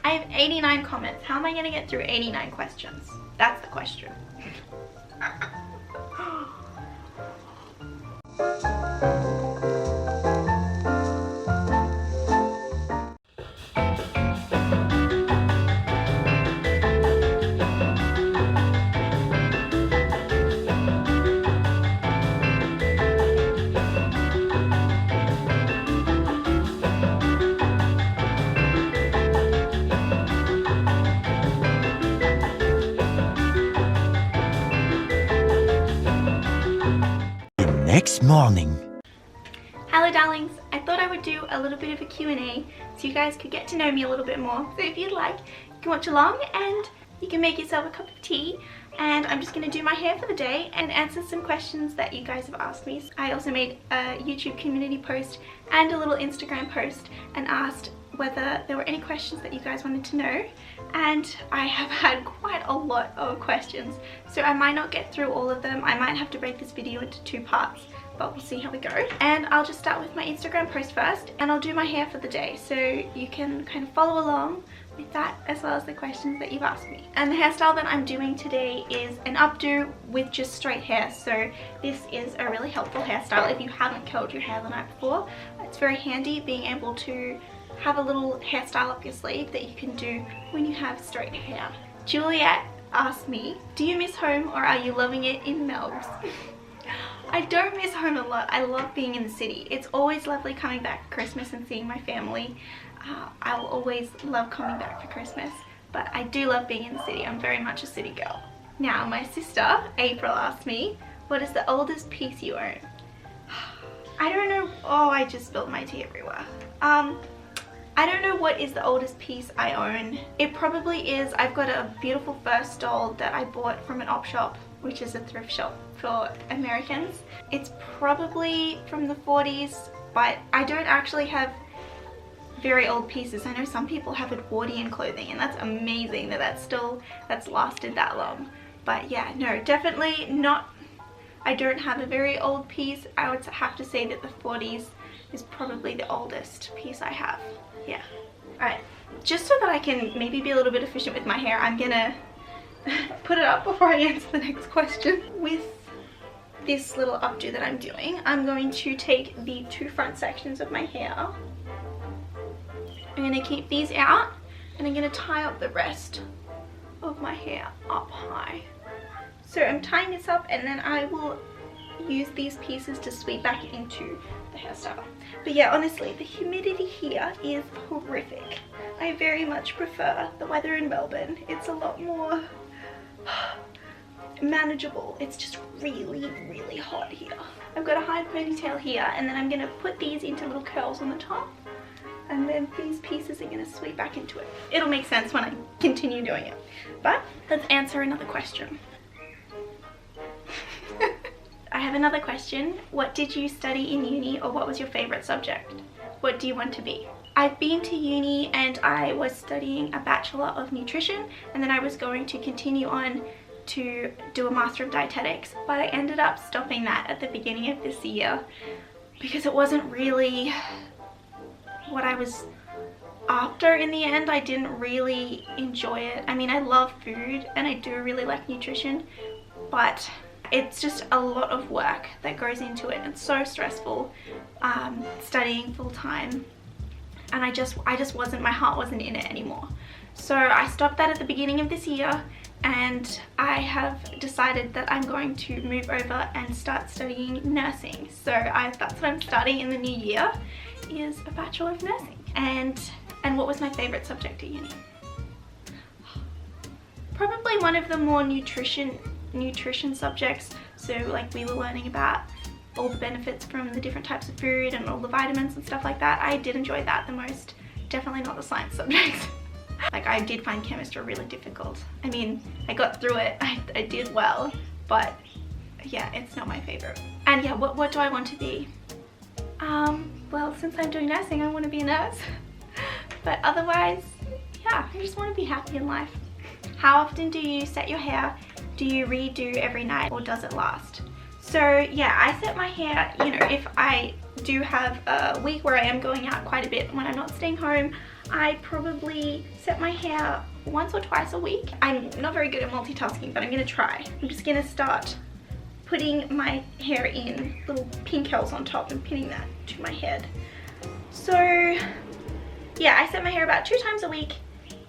I have 89 comments. How am I gonna get through 89 questions? That's the question. Next morning. Hello darlings, I thought I would do a little bit of a Q&A so you guys could get to know me a little bit more. So if you'd like, you can watch along and you can make yourself a cup of tea, and I'm just going to do my hair for the day and answer some questions that you guys have asked me. I also made a YouTube community post and a little Instagram post and asked whether there were any questions that you guys wanted to know, and I have had quite a lot of questions, so I might not get through all of them. I might have to break this video into 2 parts, but we'll see how we go. And I'll just start with my Instagram post first, and I'll do my hair for the day, so you can kind of follow along with that as well as the questions that you've asked me. And the hairstyle that I'm doing today is an updo with just straight hair, so this is a really helpful hairstyle if you haven't curled your hair the night before. It's very handy being able to have a little hairstyle up your sleeve that you can do when you have straight hair. Juliet asked me, do you miss home or are you loving it in Melbourne? I don't miss home a lot. I love being in the city. It's always lovely coming back for Christmas and seeing my family. I will always love coming back for Christmas, but I do love being in the city. I'm very much a city girl. Now my sister April asked me, what is the oldest piece you own? I don't know. Oh, I just spilled my tea everywhere. I don't know what is the oldest piece I own. It probably is, I've got a beautiful first doll that I bought from an op shop, which is a thrift shop for Americans. It's probably from the 40s, but I don't actually have very old pieces. I know some people have Edwardian clothing, and that's amazing that that's lasted that long. But yeah, no, definitely not. I don't have a very old piece. I would have to say that the 40s is probably the oldest piece I have. Yeah. Alright, just so that I can maybe be a little bit efficient with my hair, I'm gonna put it up before I answer the next question. With this little updo that I'm doing, I'm going to take the 2 front sections of my hair. I'm gonna keep these out, and I'm gonna tie up the rest of my hair up high. So I'm tying this up, and then I will use these pieces to sweep back into the hairstyle. But yeah, honestly, the humidity here is horrific. I very much prefer the weather in Melbourne. It's a lot more manageable. It's just really, really hot here. I've got a high ponytail here, and then I'm gonna put these into little curls on the top, and then these pieces are gonna sweep back into it. It'll make sense when I continue doing it. But let's answer another question. I have another question. What did you study in uni, or what was your favorite subject? What do you want to be? I've been to uni and I was studying a Bachelor of Nutrition, and then I was going to continue on to do a Master of Dietetics, but I ended up stopping that at the beginning of this year because it wasn't really what I was after in the end. I didn't really enjoy it. I mean, I love food and I do really like nutrition, but it's just a lot of work that goes into it. It's so stressful, studying full time, and I just wasn't, my heart wasn't in it anymore. So I stopped that at the beginning of this year, and I have decided that I'm going to move over and start studying nursing. So that's what I'm starting in the new year, is a Bachelor of Nursing. And what was my favorite subject at uni? Probably one of the more nutrition subjects. So like we were learning about all the benefits from the different types of food and all the vitamins and stuff like that. I did enjoy that the most. Definitely not the science subjects. Like, I did find chemistry really difficult. I mean, I got through it, I did well, but yeah, it's not my favorite. And yeah, what do I want to be? Well, since I'm doing nursing, I want to be a nurse. But otherwise, yeah, I just want to be happy in life. How often do you set your hair? Do you redo every night, or does it last? So yeah, I set my hair, you know, if I do have a week where I am going out quite a bit when I'm not staying home, I probably set my hair once or twice a week. I'm not very good at multitasking, but I'm gonna try. I'm just gonna start putting my hair in little pin curls on top and pinning that to my head. So yeah, I set my hair about 2 times a week,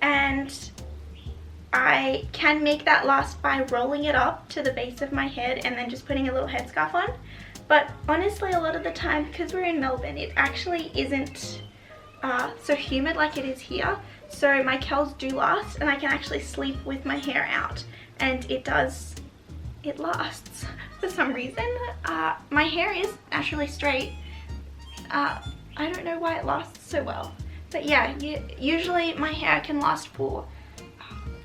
and I can make that last by rolling it up to the base of my head and then just putting a little headscarf on. But honestly, a lot of the time, because we're in Melbourne, it actually isn't so humid like it is here. So my curls do last, and I can actually sleep with my hair out, and it lasts for some reason. My hair is naturally straight. I don't know why it lasts so well. But yeah, usually my hair can last for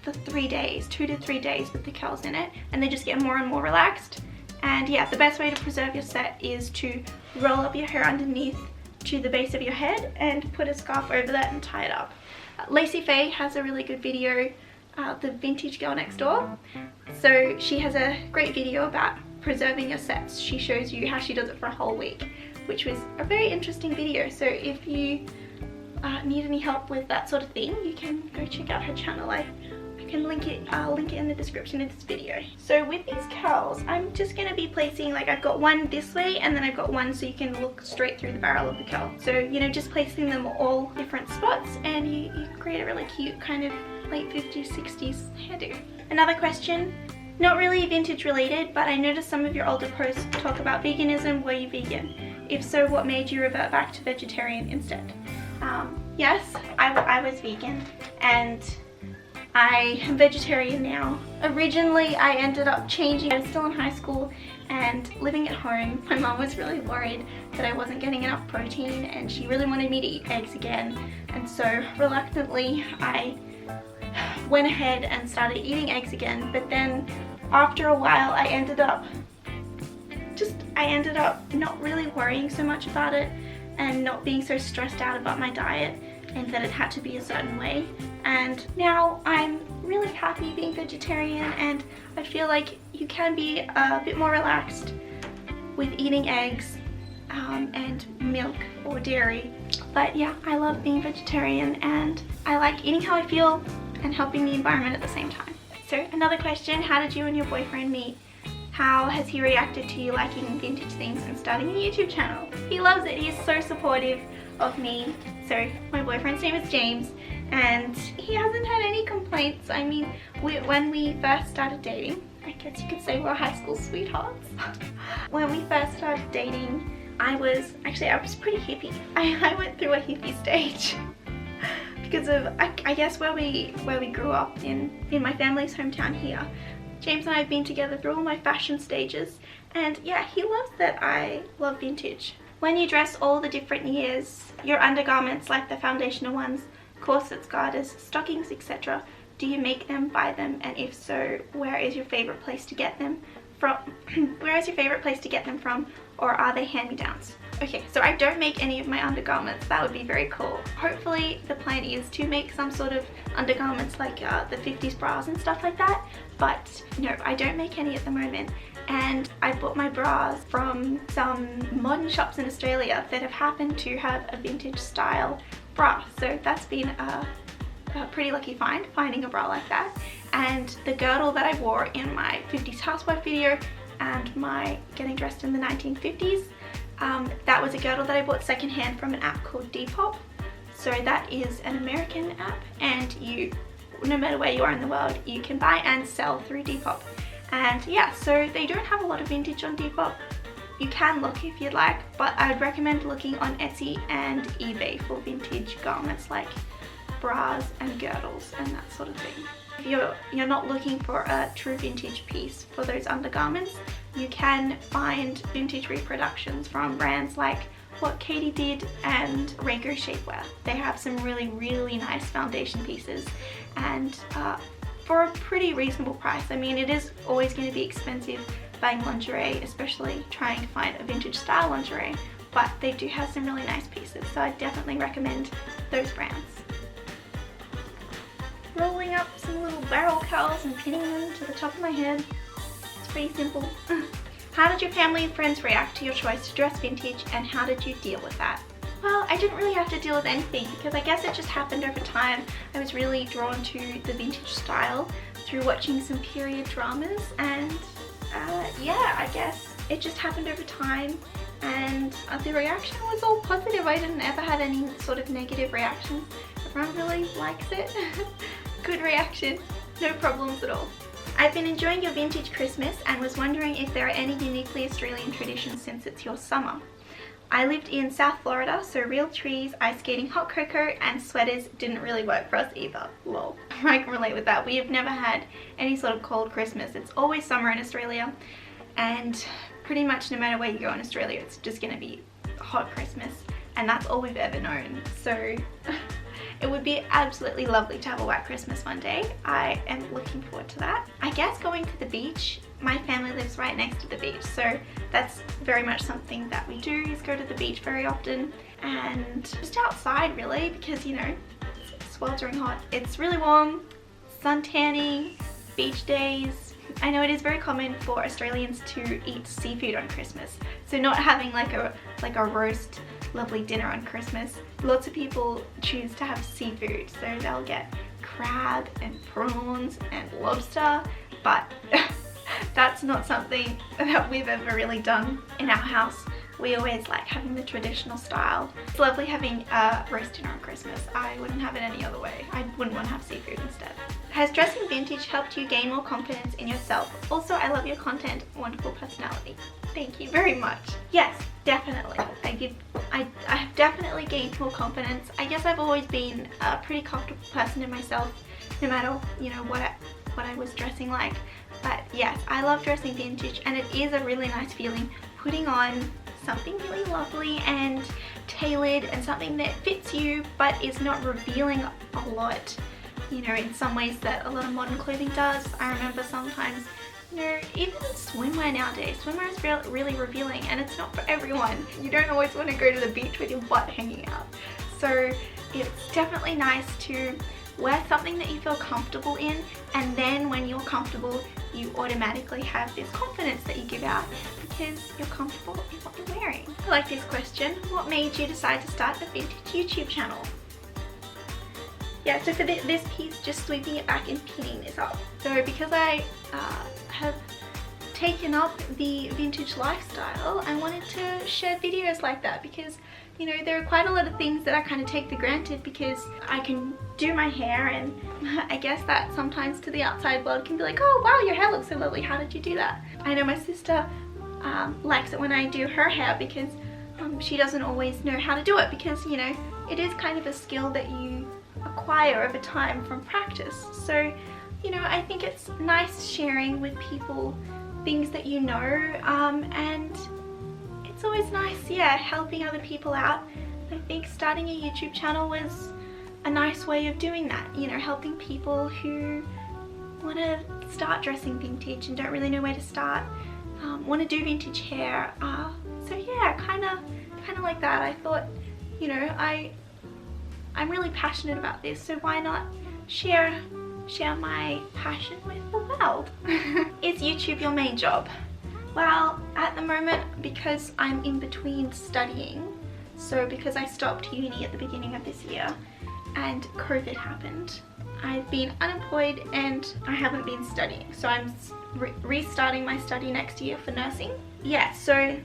3 days, 2 to 3 days with the curls in it, and they just get more and more relaxed. And yeah, the best way to preserve your set is to roll up your hair underneath to the base of your head and put a scarf over that and tie it up. Lacey Faye has a really good video, the Vintage Girl Next Door. So she has a great video about preserving your sets. She shows you how she does it for a whole week, which was a very interesting video. So if you need any help with that sort of thing, you can go check out her channel. Can link it, I'll link it in the description of this video. So with these curls, I'm just going to be placing, like, I've got one this way, and then I've got one so you can look straight through the barrel of the curl. So, you know, just placing them all different spots, and you create a really cute kind of late 50s, 60s hairdo. Another question, not really vintage related, but I noticed some of your older posts talk about veganism. Were you vegan? If so, what made you revert back to vegetarian instead? Yes, I was vegan, and I am vegetarian now. Originally, I ended up changing. I was still in high school and living at home. My mom was really worried that I wasn't getting enough protein, and she really wanted me to eat eggs again. And so reluctantly, I went ahead and started eating eggs again. But then after a while, I ended up not really worrying so much about it and not being so stressed out about my diet and that it had to be a certain way. And now I'm really happy being vegetarian, and I feel like you can be a bit more relaxed with eating eggs and milk or dairy. But yeah, I love being vegetarian, and I like eating how I feel and helping the environment at the same time. So another question, how did you and your boyfriend meet? How has he reacted to you liking vintage things and starting a YouTube channel? He loves it. He's so supportive of me. So my boyfriend's name is James, and he hasn't had any complaints. I mean, when we first started dating, I guess you could say we're high school sweethearts. When we first started dating, I was pretty hippie. I went through a hippie stage because of, I guess, where we grew up in my family's hometown here. James and I have been together through all my fashion stages, and yeah, he loves that I love vintage. When you dress all the different years, your undergarments, like the foundational ones, corsets, garters, stockings, etc., do you make them, buy them, and if so, where is your favorite place to get them from? Where is your favorite place to get them from, or are they hand-me-downs? Okay, so I don't make any of my undergarments. That would be very cool. Hopefully the plan is to make some sort of undergarments like the 50s bras and stuff like that, but no, I don't make any at the moment. And I bought my bras from some modern shops in Australia that have happened to have a vintage style bra, so that's been a pretty lucky finding a bra like that. And the girdle that I wore in my 50s housewife video and my getting dressed in the 1950s, that was a girdle that I bought secondhand from an app called Depop. So that is an American app, and no matter where you are in the world, you can buy and sell through Depop. And yeah, so they don't have a lot of vintage on Depop. You can look if you'd like, but I'd recommend looking on Etsy and eBay for vintage garments like bras and girdles and that sort of thing. If you're not looking for a true vintage piece for those undergarments, you can find vintage reproductions from brands like What Katie Did and Reiko Shapewear. They have some really, really nice foundation pieces, and for a pretty reasonable price. I mean, it is always going to be expensive buying lingerie, especially trying to find a vintage style lingerie, but they do have some really nice pieces, so I definitely recommend those brands. Rolling up some little barrel curls and pinning them to the top of my head. It's pretty simple. How did your family and friends react to your choice to dress vintage, and how did you deal with that? Well, I didn't really have to deal with anything because I guess it just happened over time. I was really drawn to the vintage style through watching some period dramas, and yeah, I guess it just happened over time, and the reaction was all positive. I didn't ever have any sort of negative reactions. Everyone really likes it. Good reaction, no problems at all. I've been enjoying your vintage Christmas and was wondering if there are any uniquely Australian traditions since it's your summer. I lived in South Florida, so real trees, ice skating, hot cocoa and sweaters didn't really work for us either. Lol. I can relate with that. We have never had any sort of cold Christmas. It's always summer in Australia, and pretty much no matter where you go in Australia, it's just going to be hot Christmas, and that's all we've ever known. So it would be absolutely lovely to have a white Christmas one day. I am looking forward to that. I guess going to the beach. My family lives right next to the beach, so that's very much something that we do, is go to the beach very often, and just outside really, because you know, it's sweltering hot. It's really warm, sun tanning, beach days. I know it is very common for Australians to eat seafood on Christmas, so not having like a roast lovely dinner on Christmas. Lots of people choose to have seafood, so they'll get crab and prawns and lobster, but that's not something that we've ever really done in our house. We always like having the traditional style. It's lovely having a roast dinner on Christmas. I wouldn't have it any other way. I wouldn't want to have seafood instead. Has dressing vintage helped you gain more confidence in yourself? Also, I love your content. Wonderful personality. Thank you very much. Yes, definitely. I have definitely gained more confidence. I guess I've always been a pretty comfortable person in myself, no matter, you know, what I was dressing like. But yes, I love dressing vintage, and it is a really nice feeling putting on something really lovely and tailored and something that fits you but is not revealing a lot, you know, in some ways that a lot of modern clothing does. I remember sometimes, you know, even swimwear nowadays, swimwear is really revealing, and it's not for everyone. You don't always want to go to the beach with your butt hanging out. So it's definitely nice to wear something that you feel comfortable in, and then when you're comfortable, you automatically have this confidence that you give out because you're comfortable in what you're wearing. I like this question. What made you decide to start a vintage YouTube channel? Yeah, so for this piece, just sweeping it back and pinning this up. So because I have taken up the vintage lifestyle, I wanted to share videos like that because, you know, there are quite a lot of things that I kind of take for granted because I can do my hair, and I guess that sometimes to the outside world can be like, oh wow, your hair looks so lovely, how did you do that? I know my sister likes it when I do her hair because she doesn't always know how to do it because, you know, it is kind of a skill that you acquire over time from practice. So, you know, I think it's nice sharing with people things that you know, and it's always nice, yeah, helping other people out. I think starting a YouTube channel was a nice way of doing that, you know, helping people who want to start dressing vintage and don't really know where to start, want to do vintage hair. So yeah, kind of like that. I thought, you know, I'm really passionate about this, so why not share my passion with the world? Is YouTube your main job? Well, at the moment, because I'm in between studying, so because I stopped uni at the beginning of this year and COVID happened, I've been unemployed and I haven't been studying. So I'm restarting my study next year for nursing. Yeah, so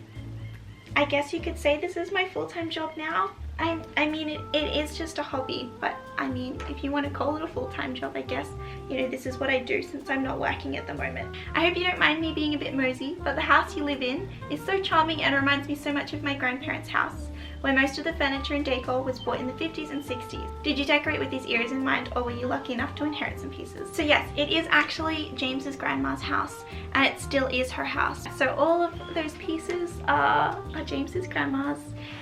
I guess you could say this is my full-time job now. I mean, it is just a hobby, but I mean, if you want to call it a full-time job, I guess, you know, this is what I do since I'm not working at the moment. I hope you don't mind me being a bit mosey, but the house you live in is so charming and reminds me so much of my grandparents' house, where most of the furniture and decor was bought in the 50s and 60s. Did you decorate with these eras in mind, or were you lucky enough to inherit some pieces? So yes, it is actually James's grandma's house, and it still is her house. So all of those pieces are James's grandma's,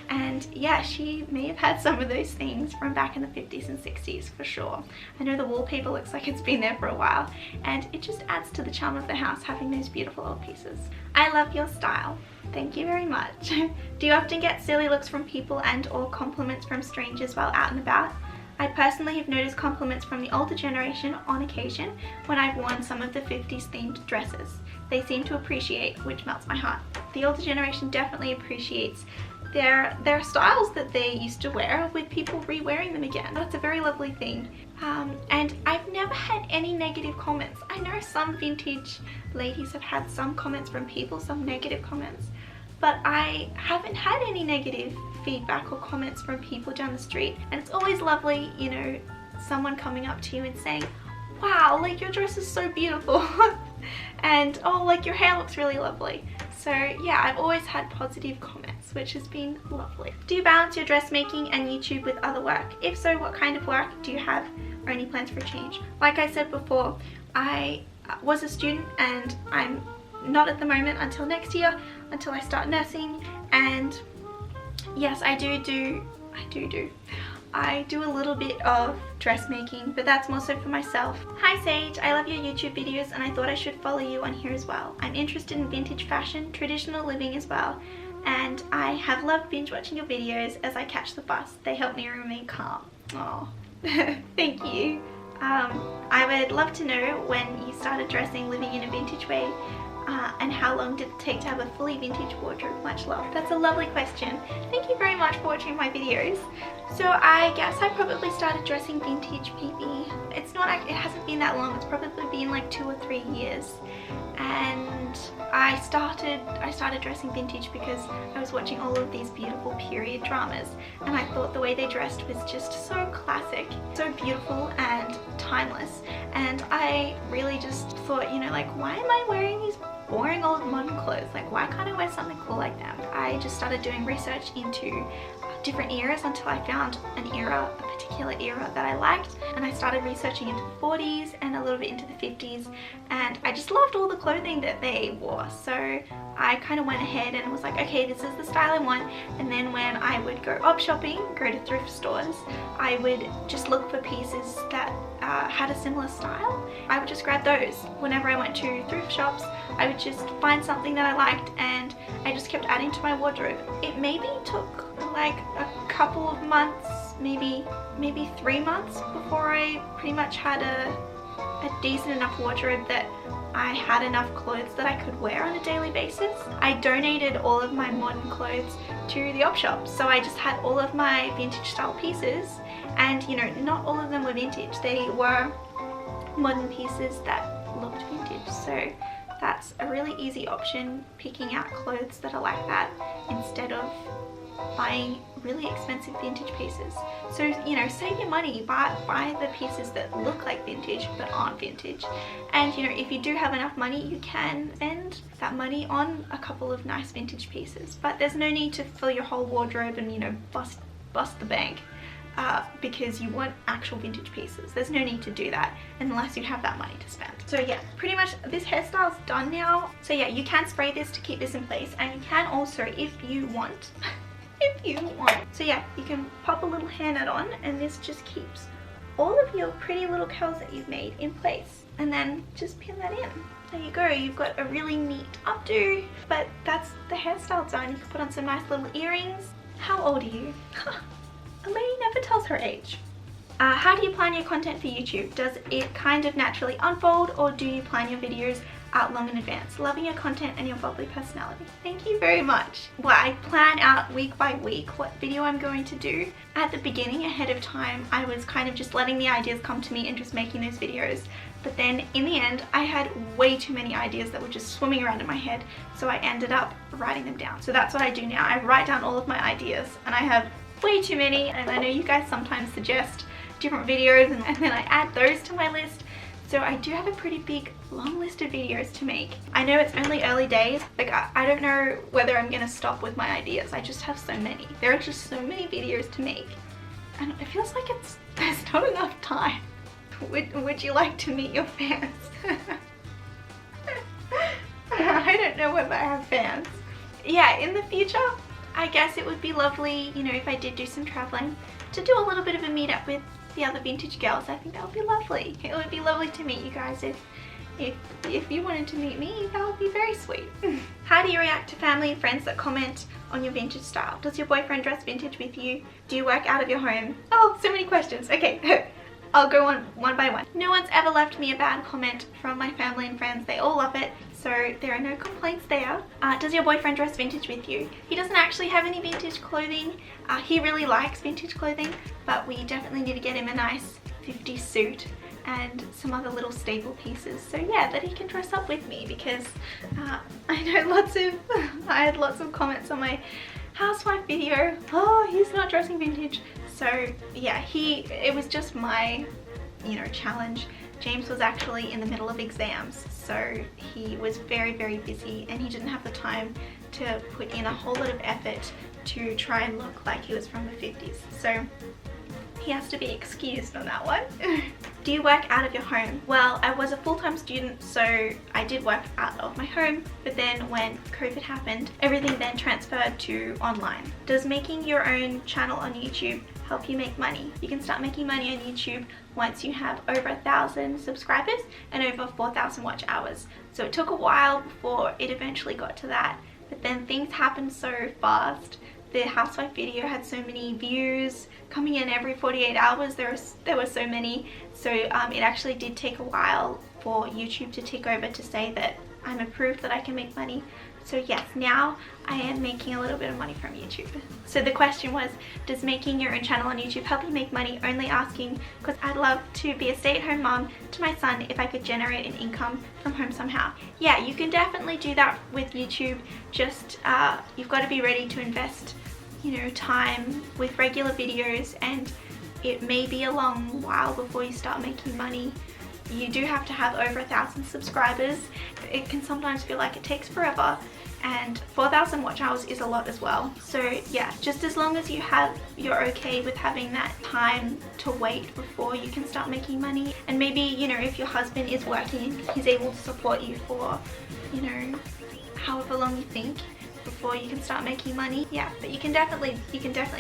and yeah, she may have had some of those things from back in the 50s and 60s for sure. I know the wallpaper looks like it's been there for a while, and it just adds to the charm of the house having those beautiful old pieces. I love your style. Thank you very much. Do you often get silly looks from people and or compliments from strangers while out and about? I personally have noticed compliments from the older generation on occasion when I've worn some of the 50s themed dresses. They seem to appreciate, which melts my heart. The older generation definitely appreciates their styles that they used to wear with people re-wearing them again. That's a very lovely thing. And I've never had any negative comments. I know some vintage ladies have had some comments from people, some negative comments, but I haven't had any negative feedback or comments from people down the street. And it's always lovely, you know, someone coming up to you and saying, wow, like your dress is so beautiful. And oh, like your hair looks really lovely. So yeah, I've always had positive comments, which has been lovely. Do you balance your dressmaking and YouTube with other work? If so, what kind of work do you have or any plans for a change? Like I said before, I was a student and I'm not at the moment until next year, until I start nursing. And yes, I do a little bit of dressmaking, but that's more so for myself. Hi Sage, I love your YouTube videos and I thought I should follow you on here as well. I'm interested in vintage fashion, traditional living as well, and I have loved binge watching your videos as I catch the bus. They help me remain calm. Oh, thank you. I would love to know when you started dressing, living in a vintage way, and how long did it take to have a fully vintage wardrobe? Much love. That's a lovely question. Thank you very much for watching my videos. So I guess I probably started dressing vintage maybe, it hasn't been that long, it's probably been like 2 or 3 years. And I started dressing vintage because I was watching all of these beautiful period dramas and I thought the way they dressed was just so classic, so beautiful and timeless. And I really just thought, you know, like, why am I wearing these boring old modern clothes? Like, why can't I wear something cool like them? I just started doing research into different eras until I found an era, a particular era that I liked, and I started researching into the 40s and a little bit into the 50s, and I just loved all the clothing that they wore. So I kind of went ahead and was like, okay, this is the style I want. And then when I would go op shopping, go to thrift stores, I would just look for pieces that had a similar style. I would just grab those. Whenever I went to thrift shops, I would just find something that I liked and I just kept adding to my wardrobe. It maybe took like a couple of months, maybe 3 months before I pretty much had a decent enough wardrobe that I had enough clothes that I could wear on a daily basis. I donated all of my modern clothes to the op shop, so I just had all of my vintage style pieces, and you know, not all of them were vintage. They were modern pieces that looked vintage. So that's a really easy option, picking out clothes that are like that instead of buying really expensive vintage pieces. So, you know, save your money, buy the pieces that look like vintage but aren't vintage. And you know, if you do have enough money, you can spend that money on a couple of nice vintage pieces. But there's no need to fill your whole wardrobe and, you know, bust the bank because you want actual vintage pieces. There's no need to do that unless you have that money to spend. So yeah, pretty much this hairstyle's done now. So yeah, you can spray this to keep this in place, and you can also, if you want, so yeah, you can pop a little hairnet on and this just keeps all of your pretty little curls that you've made in place, and then just pin that in. There you go, you've got a really neat updo. But that's the hairstyle done. You can put on some nice little earrings. How old are you? A lady never tells her age. How do you plan your content for YouTube? Does it kind of naturally unfold, or do you plan your videos out long in advance? Loving your content and your bubbly personality. Thank you very much. Well, I plan out week by week what video I'm going to do. At the beginning, ahead of time, I was kind of just letting the ideas come to me and just making those videos. But then in the end, I had way too many ideas that were just swimming around in my head, so I ended up writing them down. So that's what I do now. I write down all of my ideas, and I have way too many, and I know you guys sometimes suggest different videos, and then I add those to my list. So I do have a pretty big long list of videos to make. I know it's only early days, like I don't know whether I'm gonna stop with my ideas. I just have so many. There are just so many videos to make, and it feels like there's not enough time. Would you like to meet your fans? I don't know whether I have fans. Yeah, in the future, I guess it would be lovely, you know, if I did do some traveling, to do a little bit of a meetup with the other vintage girls. I think that would be lovely. It would be lovely to meet you guys. If you wanted to meet me, that would be very sweet. How do you react to family and friends that comment on your vintage style? Does your boyfriend dress vintage with you? Do you work out of your home? Oh, so many questions. Okay. I'll go on one by one. No one's ever left me a bad comment from my family and friends. They all love it, so there are no complaints there. Does your boyfriend dress vintage with you? He doesn't actually have any vintage clothing. He really likes vintage clothing, but we definitely need to get him a nice 50s suit and some other little staple pieces, so yeah, that he can dress up with me, because I know I had lots of comments on my housewife video, oh, he's not dressing vintage. So yeah, it was just my, you know, challenge. James was actually in the middle of exams, so he was very, very busy and he didn't have the time to put in a whole lot of effort to try and look like he was from the 50s. So he has to be excused on that one. Do you work out of your home? Well, I was a full-time student, so I did work out of my home, but then when COVID happened, everything then transferred to online. Does making your own channel on YouTube help you make money? You can start making money on YouTube once you have over 1,000 subscribers and over 4,000 watch hours. So it took a while before it eventually got to that, but then things happened so fast. The housewife video had so many views coming in every 48 hours. There were so many, so it actually did take a while for YouTube to take over to say that I'm approved that I can make money. So yes, now I am making a little bit of money from YouTube. So the question was, does making your own channel on YouTube help you make money? Only asking because I'd love to be a stay-at-home mom to my son if I could generate an income from home somehow. Yeah, you can definitely do that with YouTube. Just you've got to be ready to invest, you know, time with regular videos, and it may be a long while before you start making money. You do have to have over 1,000 subscribers. It can sometimes feel like it takes forever, and 4,000 watch hours is a lot as well. So yeah, just as long as you're okay with having that time to wait before you can start making money, and maybe, you know, if your husband is working, he's able to support you for, you know, however long you think before you can start making money. Yeah, but you can definitely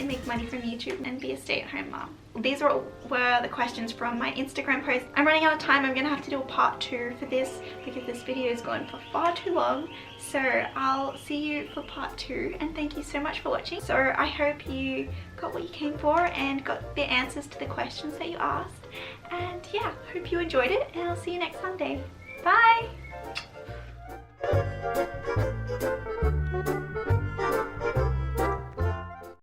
make money from YouTube and be a stay-at-home mom. These were the questions from my Instagram post. I'm running out of time. I'm gonna have to do a part 2 for this because this video is going for far too long. So I'll see you for part 2, and thank you so much for watching. So I hope you got what you came for and got the answers to the questions that you asked. And yeah, hope you enjoyed it, and I'll see you next Sunday. Bye!